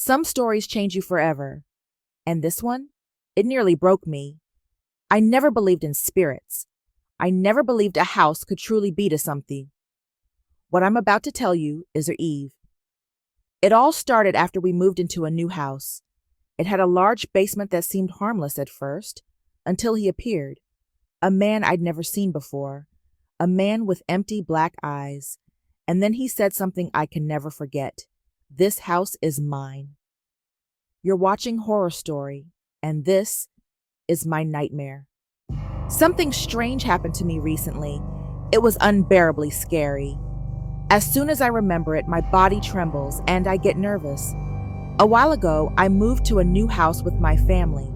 Some stories change you forever, and this one, it nearly broke me. I never believed in spirits. I never believed a house could truly be to something. What I'm about to tell you is Eve. It all started after we moved into a new house. It had a large basement that seemed harmless at first, until he appeared. A man I'd never seen before, a man with empty black eyes, and then he said something I can never forget. This house is mine. You're watching Horror Story, and this is my nightmare. Something strange happened to me recently. It was unbearably scary. As soon as I remember it, my body trembles and I get nervous. A while ago, I moved to a new house with my family.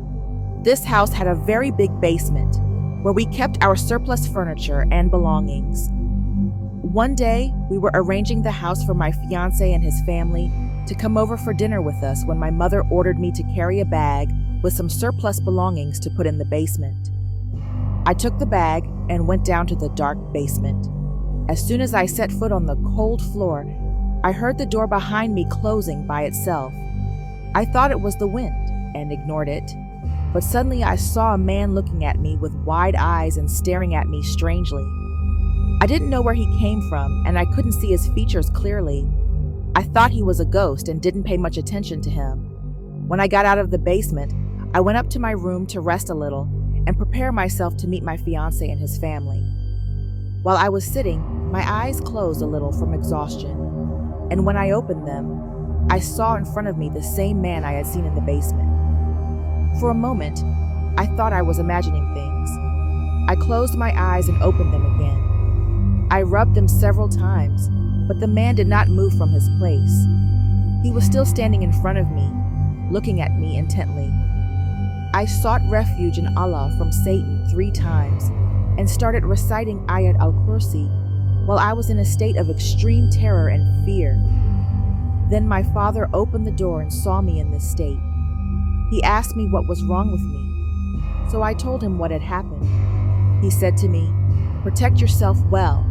This house had a very big basement where we kept our surplus furniture and belongings. One day, we were arranging the house for my fiancé and his family to come over for dinner with us when my mother ordered me to carry a bag with some surplus belongings to put in the basement. I took the bag and went down to the dark basement. As soon as I set foot on the cold floor, I heard the door behind me closing by itself. I thought it was the wind and ignored it, but suddenly I saw a man looking at me with wide eyes and staring at me strangely. I didn't know where he came from, and I couldn't see his features clearly. I thought he was a ghost and didn't pay much attention to him. When I got out of the basement, I went up to my room to rest a little and prepare myself to meet my fiancé and his family. While I was sitting, my eyes closed a little from exhaustion, and when I opened them, I saw in front of me the same man I had seen in the basement. For a moment, I thought I was imagining things. I closed my eyes and opened them again. I rubbed them several times, but the man did not move from his place. He was still standing in front of me, looking at me intently. I sought refuge in Allah from Satan 3 times and started reciting Ayat al-Kursi while I was in a state of extreme terror and fear. Then my father opened the door and saw me in this state. He asked me what was wrong with me, so I told him what had happened. He said to me, "Protect yourself well.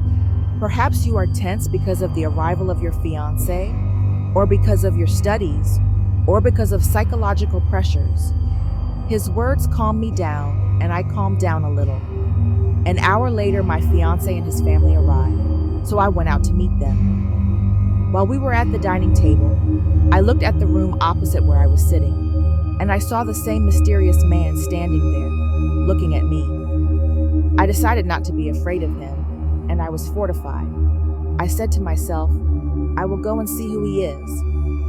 Perhaps you are tense because of the arrival of your fiancé, or because of your studies, or because of psychological pressures." His words calmed me down, and I calmed down a little. An hour later, my fiancé and his family arrived, so I went out to meet them. While we were at the dining table, I looked at the room opposite where I was sitting, and I saw the same mysterious man standing there, looking at me. I decided not to be afraid of him, and I was fortified. I said to myself, I will go and see who he is,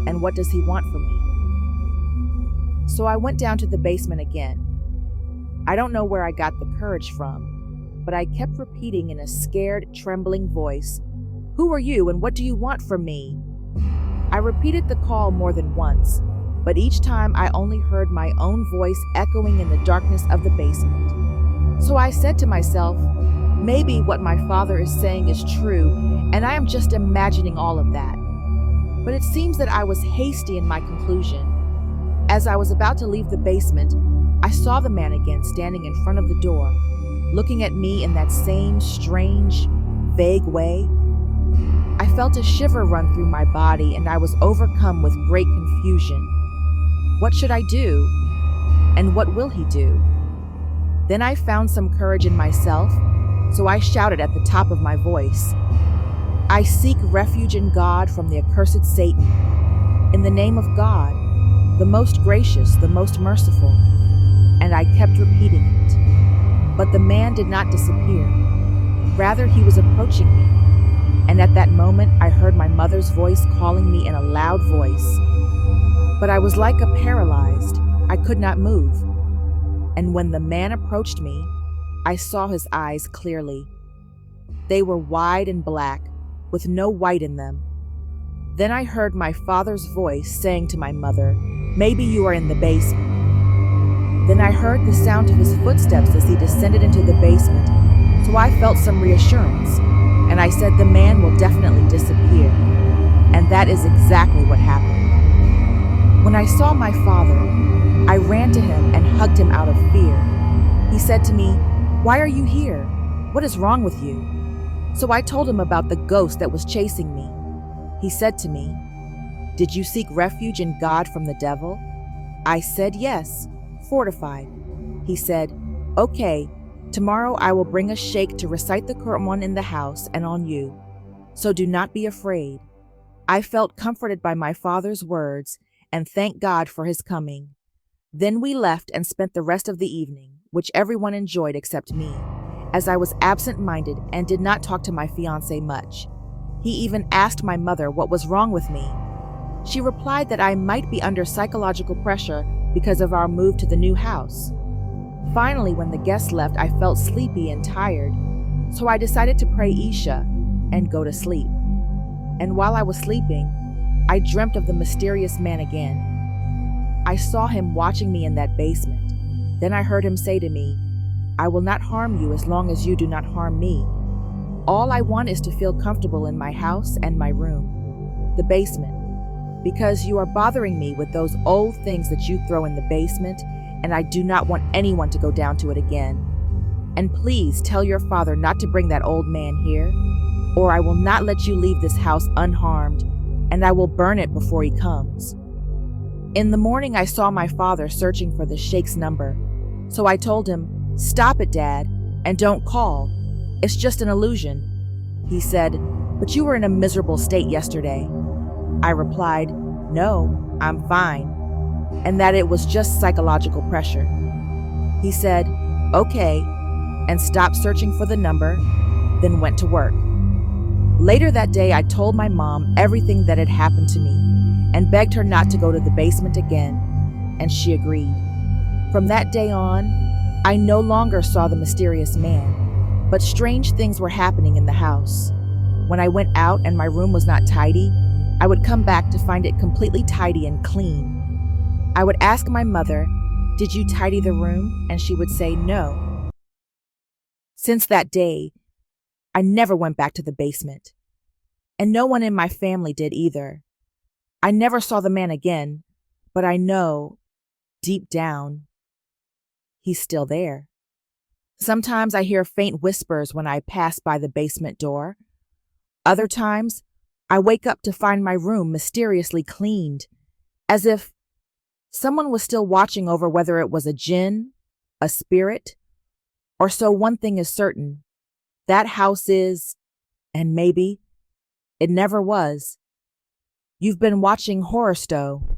and what does he want from me? So I went down to the basement again. I don't know where I got the courage from, but I kept repeating in a scared, trembling voice, "Who are you and what do you want from me?" I repeated the call more than once, but each time I only heard my own voice echoing in the darkness of the basement. So I said to myself, maybe what my father is saying is true, and I am just imagining all of that. But it seems that I was hasty in my conclusion. As I was about to leave the basement, I saw the man again standing in front of the door, looking at me in that same strange, vague way. I felt a shiver run through my body, and I was overcome with great confusion. What should I do? And what will he do? Then I found some courage in myself, so I shouted at the top of my voice, "I seek refuge in God from the accursed Satan. In the name of God, the most gracious, the most merciful." And I kept repeating it. But the man did not disappear. Rather, he was approaching me. And at that moment, I heard my mother's voice calling me in a loud voice. But I was like a paralyzed. I could not move. And when the man approached me, I saw his eyes clearly. They were wide and black, with no white in them. Then I heard my father's voice saying to my mother, "Maybe you are in the basement." Then I heard the sound of his footsteps as he descended into the basement, so I felt some reassurance, and I said the man will definitely disappear. And that is exactly what happened. When I saw my father, I ran to him and hugged him out of fear. He said to me, "Why are you here? What is wrong with you?" So I told him about the ghost that was chasing me. He said to me, Did you seek refuge in God from the devil? I said yes, fortified. He said, Okay, tomorrow I will bring a sheikh to recite the Quran in the house and on you, so do not be afraid. I felt comforted by my father's words and thanked God for his coming. Then we left and spent the rest of the evening, which everyone enjoyed except me, as I was absent-minded and did not talk to my fiancé much. He even asked my mother what was wrong with me. She replied that I might be under psychological pressure because of our move to the new house. Finally, when the guests left, I felt sleepy and tired, so I decided to pray Isha and go to sleep. And while I was sleeping, I dreamt of the mysterious man again. I saw him watching me in that basement. Then I heard him say to me, I will not harm you as long as you do not harm me. All I want is to feel comfortable in my house and my room, the basement, because you are bothering me with those old things that you throw in the basement, and I do not want anyone to go down to it again. And please tell your father not to bring that old man here, or I will not let you leave this house unharmed, and I will burn it before he comes. In the morning, I saw my father searching for the sheikh's number, so I told him, Stop it, Dad, and don't call. It's just an illusion. He said, But you were in a miserable state yesterday. I replied, No, I'm fine, and that it was just psychological pressure. He said, Okay, and stopped searching for the number, then went to work. Later that day, I told my mom everything that had happened to me and begged her not to go to the basement again, and she agreed. From that day on, I no longer saw the mysterious man, but strange things were happening in the house. When I went out and my room was not tidy, I would come back to find it completely tidy and clean. I would ask my mother, Did you tidy the room? And she would say no. Since that day, I never went back to the basement, and no one in my family did either. I never saw the man again, but I know, deep down, he's still there. Sometimes I hear faint whispers when I pass by the basement door. Other times, I wake up to find my room mysteriously cleaned, as if someone was still watching over whether it was a jinn, a spirit, or so one thing is certain. That house is, and maybe, it never was. You've been watching Horror Stow.